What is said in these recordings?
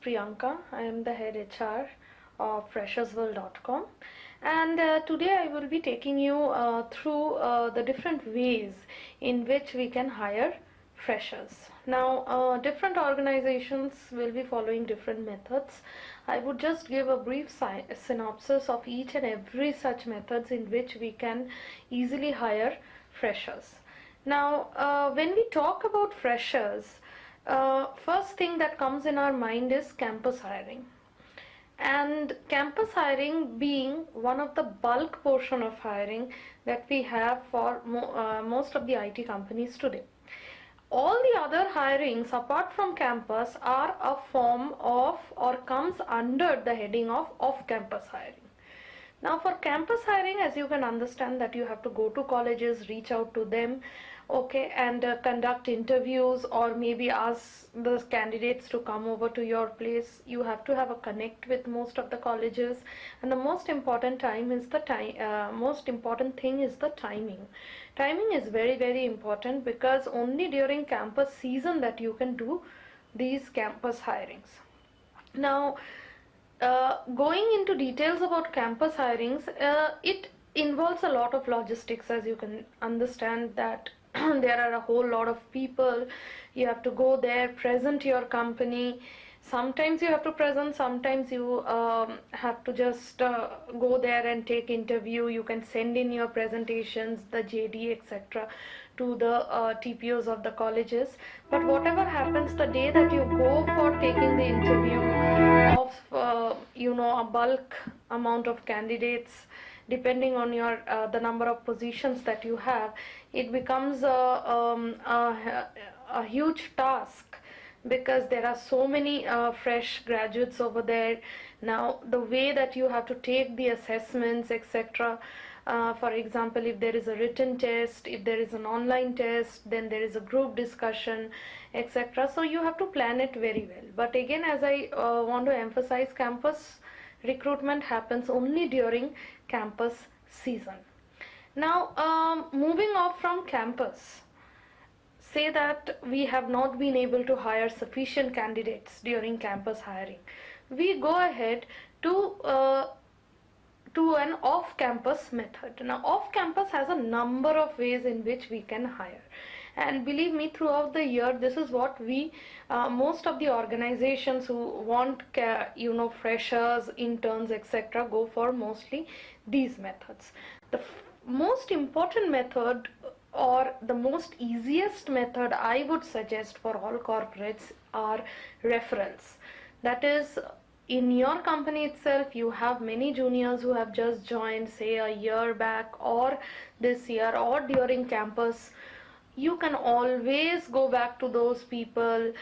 Priyanka. I am the head HR of Freshersworld.com, and today I will be taking you through the different ways in which we can hire freshers. Now, different organizations will be following different methods. I would just give a brief synopsis of each and every such methods in which we can easily hire freshers. Now, when we talk about freshers, first thing that comes in our mind is campus hiring. And campus hiring being one of the bulk portion of hiring that we have for most of the IT companies today. All the other hirings apart from campus are a form of or comes under the heading of off-campus hiring. Now for campus hiring, as you can understand, that you have to go to colleges, reach out to them, okay, and conduct interviews, or maybe ask the candidates to come over to your place. You have to have a connect with most of the colleges, and the most important thing is the timing. Timing is very important, because only during campus season that you can do these campus hirings. Now, going into details about campus hirings, it involves a lot of logistics, as you can understand that there are a whole lot of people. You have to go there, present your company. Sometimes you have to present, sometimes you have to just go there and take interview. You can send in your presentations, the JD, etc. to the TPOs of the colleges. But whatever happens, the day that you go for taking the interview of a bulk amount of candidates, depending on your the number of positions that you have, it becomes a huge task, because there are so many fresh graduates over there. Now the way that you have to take the assessments, etc., for example, if there is a written test, if there is an online test, then there is a group discussion, etc. So you have to plan it very well. But again, as I want to emphasize, campus recruitment happens only during campus season. Now, moving off from campus, say that we have not been able to hire sufficient candidates during campus hiring. We go ahead to an off-campus method. Now, off-campus has a number of ways in which we can hire. And believe me, throughout the year, this is what we, most of the organizations who want, freshers, interns, etc., go for mostly these methods. The most important method, or the most easiest method I would suggest for all corporates, are referrals. That is, in your company itself, you have many juniors who have just joined, say a year back, or this year, or during campus. You can always go back to those people,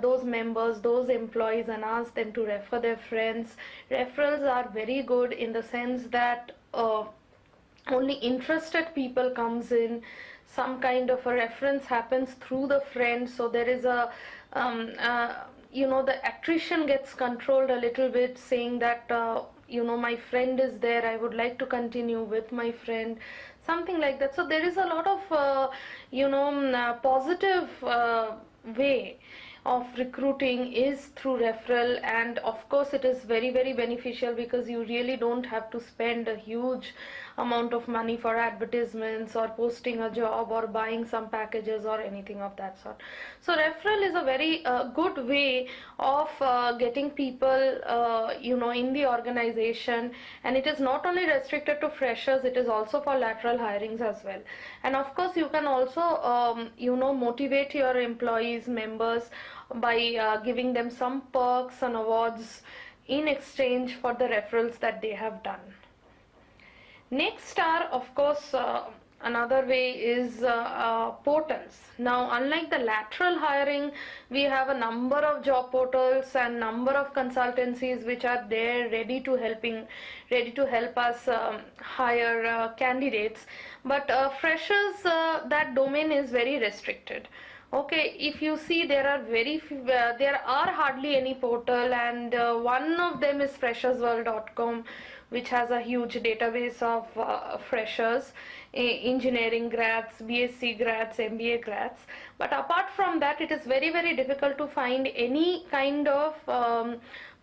those members, those employees, and ask them to refer their friends. Referrals are very good in the sense that only interested people comes in. Some kind of a reference happens through the friend, so there is a the attrition gets controlled a little bit, saying that my friend is there, I would like to continue with my friend, something like that. So there is a lot of positive way of recruiting is through referral, and of course it is very beneficial, because you really don't have to spend a huge amount of money for advertisements or posting a job or buying some packages or anything of that sort. So referral is a very good way of getting people in the organization, and it is not only restricted to freshers, it is also for lateral hirings as well. And of course you can also motivate your employees, members, by giving them some perks and awards in exchange for the referrals that they have done. Next are, of course, another way is portals. Now, unlike the lateral hiring, we have a number of job portals and number of consultancies which are there ready to help us hire candidates. But freshers, that domain is very restricted. Okay, if you see, there are hardly any portal, and one of them is Freshersworld.com, which has a huge database of freshers. engineering grads, BSc grads, MBA grads. But apart from that, it is very, very difficult to find any kind of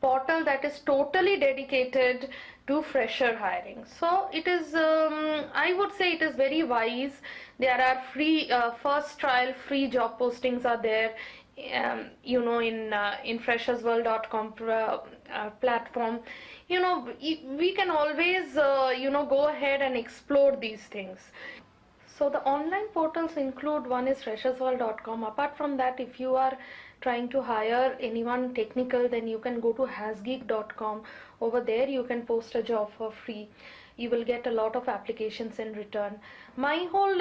portal that is totally dedicated to fresher hiring. So it is, I would say it is very wise. There are free, first trial free job postings are there, in Freshersworld.com platform. We can always go ahead and explore these things. So the online portals include, one is Freshersworld.com. Apart from that, if you are trying to hire anyone technical, then you can go to hasgeek.com. Over there you can post a job for free. You will get a lot of applications in return. My whole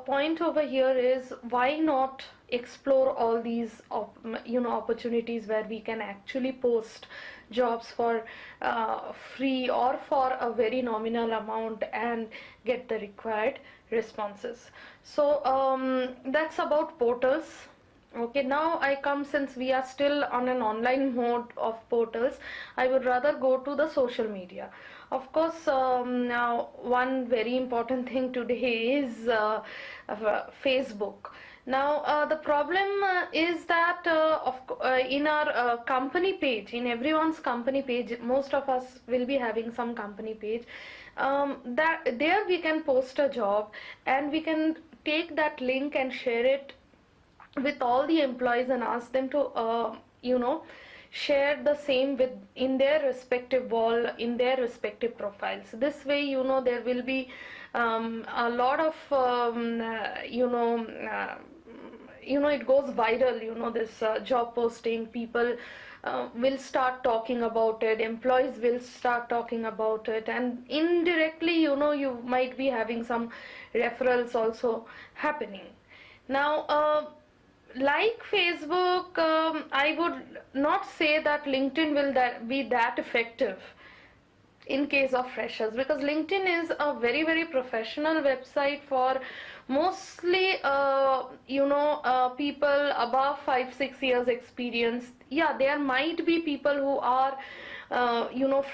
point over here is, why not explore all these opportunities where we can actually post jobs for free or for a very nominal amount and get the required responses. So that's about portals. Okay, now I come, since we are still on an online mode of portals, I would rather go to the social media. Of course, now one very important thing today is Facebook. Now the problem is that in our company page, in everyone's company page, most of us will be having some company page, that there we can post a job, and we can take that link and share it with all the employees and ask them to share the same with in their respective wall, in their respective profiles. This way, there will be a lot of it goes viral, this job posting. People will start talking about it, employees will start talking about it, and indirectly, you might be having some referrals also happening. Now like Facebook, I would not say that LinkedIn will be that effective in case of freshers, because LinkedIn is a very, very professional website for mostly people above 5-6 years experience. Yeah, there might be people who are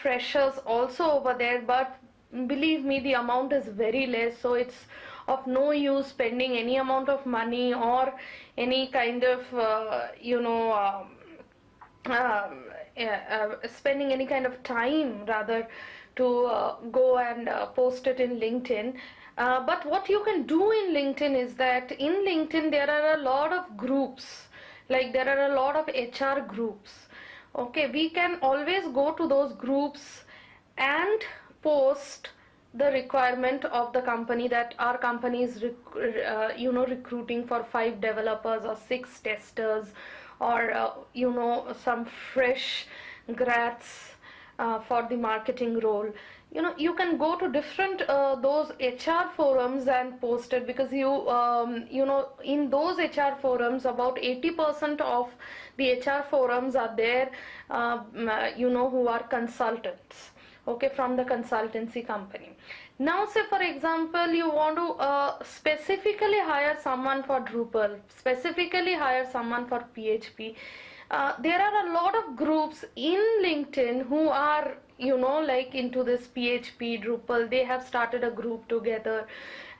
freshers also over there, but believe me, the amount is very less, so it's of no use spending any amount of money or any kind of spending any kind of time, rather, to go and post it in LinkedIn. But what you can do in LinkedIn is that in LinkedIn there are a lot of groups, like there are a lot of HR groups. Okay, we can always go to those groups and post the requirement of the company, that our company is recruiting for 5 developers or 6 testers, or some fresh grads for the marketing role. You can go to different those HR forums and post it, because in those HR forums, about 80% of the HR forums are there who are consultants, okay, from the consultancy company. Now say for example you want to specifically hire someone for Drupal, specifically hire someone for PHP. There are a lot of groups in LinkedIn who are like into this PHP, Drupal. They have started a group together,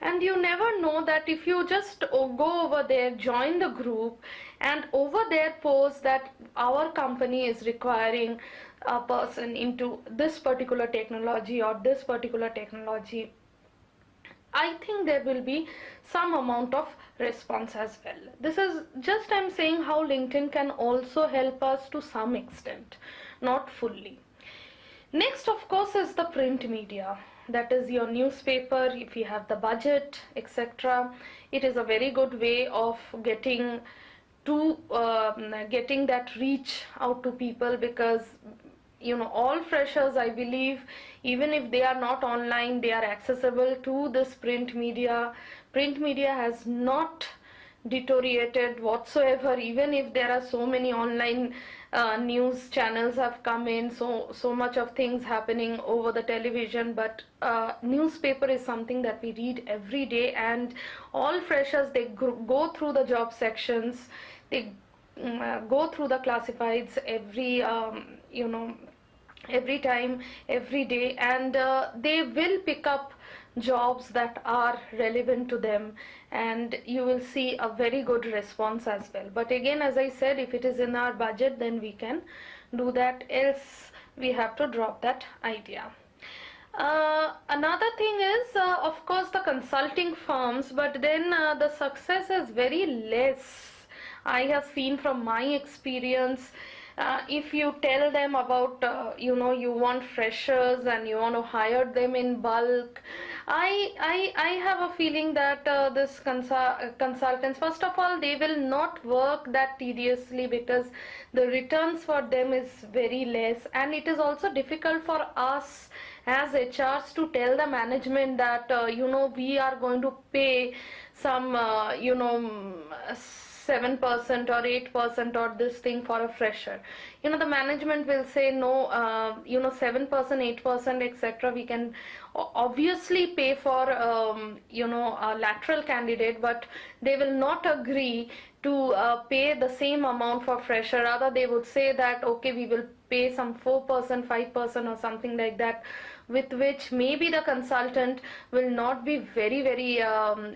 and you never know that if you just go over there, join the group, and over there post that our company is requiring a person into this particular technology or this particular technology, I think there will be some amount of response as well. This is just, I'm saying how LinkedIn can also help us to some extent, not fully. Next, of course, is the print media. That is your newspaper, if you have the budget, etc. It is a very good way of getting that reach out to people, because all freshers, I believe, even if they are not online, they are accessible to this print media. Print media has not deteriorated whatsoever, even if there are so many online news channels have come in, so much of things happening over the television, but newspaper is something that we read every day, and all freshers, they go through the job sections, they go through the classifieds every time, every day, and they will pick up jobs that are relevant to them, and you will see a very good response as well. But again, as I said, if it is in our budget, then we can do that, else we have to drop that idea. Another thing is, of course, the consulting firms, but then the success is very less. I have seen from my experience, if you tell them about, you want freshers and you want to hire them in bulk, I have a feeling that this consultants, first of all, they will not work that tediously because the returns for them is very less, and it is also difficult for us as HRs to tell the management that we are going to pay some 7% or 8% or this thing for a fresher. The management will say no, 7%, 8%, etc. We can obviously pay for a lateral candidate, but they will not agree to pay the same amount for fresher. Rather, they would say that okay, we will pay some 4%, 5% or something like that, with which maybe the consultant will not be very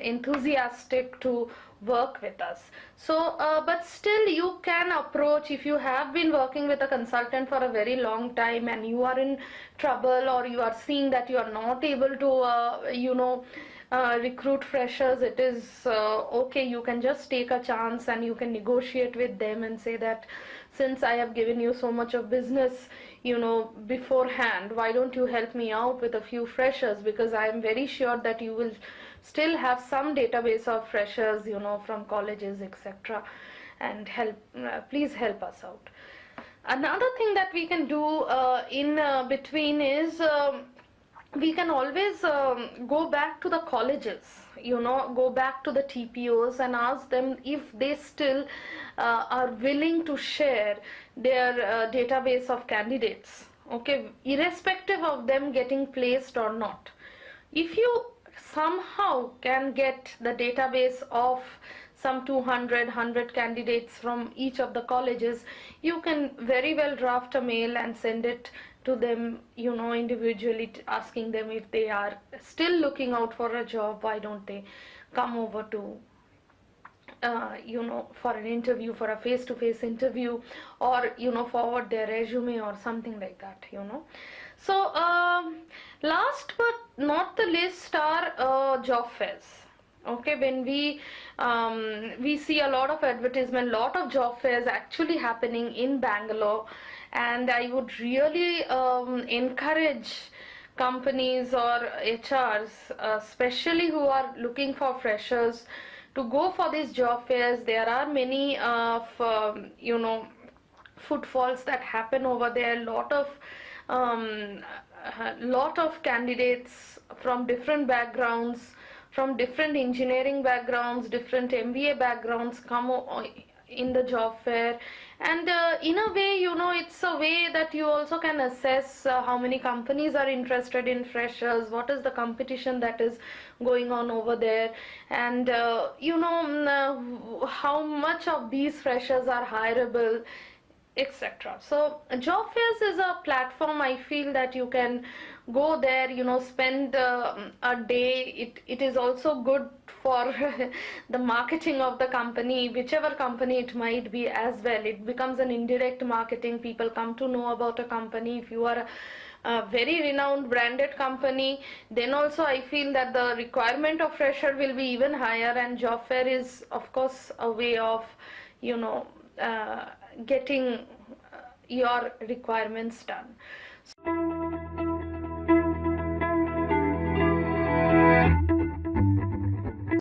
enthusiastic to work with us. So but still you can approach, if you have been working with a consultant for a very long time and you are in trouble, or you are seeing that you are not able to recruit freshers, it is okay, you can just take a chance and you can negotiate with them and say that since I have given you so much of business beforehand, why don't you help me out with a few freshers, because I am very sure that you will still have some database of freshers from colleges, etc., and please help us out. Another thing that we can do in between is, we can always go back to the colleges, go back to the TPOs and ask them if they still are willing to share their database of candidates, okay, irrespective of them getting placed or not. If you somehow can get the database of some 200 candidates from each of the colleges, you can very well draft a mail and send it to them, individually, asking them if they are still looking out for a job, why don't they come over to for an interview, for a face-to-face interview, or forward their resume or something like that. So last but not the least are job fairs. Okay, when we see a lot of advertisement, lot of job fairs actually happening in Bangalore, and I would really encourage companies or HRs, especially who are looking for freshers, to go for these job fairs. There are many footfalls that happen over there. Lot of candidates from different backgrounds, from different engineering backgrounds, different MBA backgrounds come in the job fair, and in a way, it's a way that you also can assess how many companies are interested in freshers, what is the competition that is going on over there, and how much of these freshers are hireable, etc. So job fairs is a platform, I feel, that you can go there, spend a day. It is also good for the marketing of the company, whichever company it might be as well. It becomes an indirect marketing. People come to know about a company. If you are a very renowned branded company, then also I feel that the requirement of fresher will be even higher, and job fair is of course a way of getting your requirements done.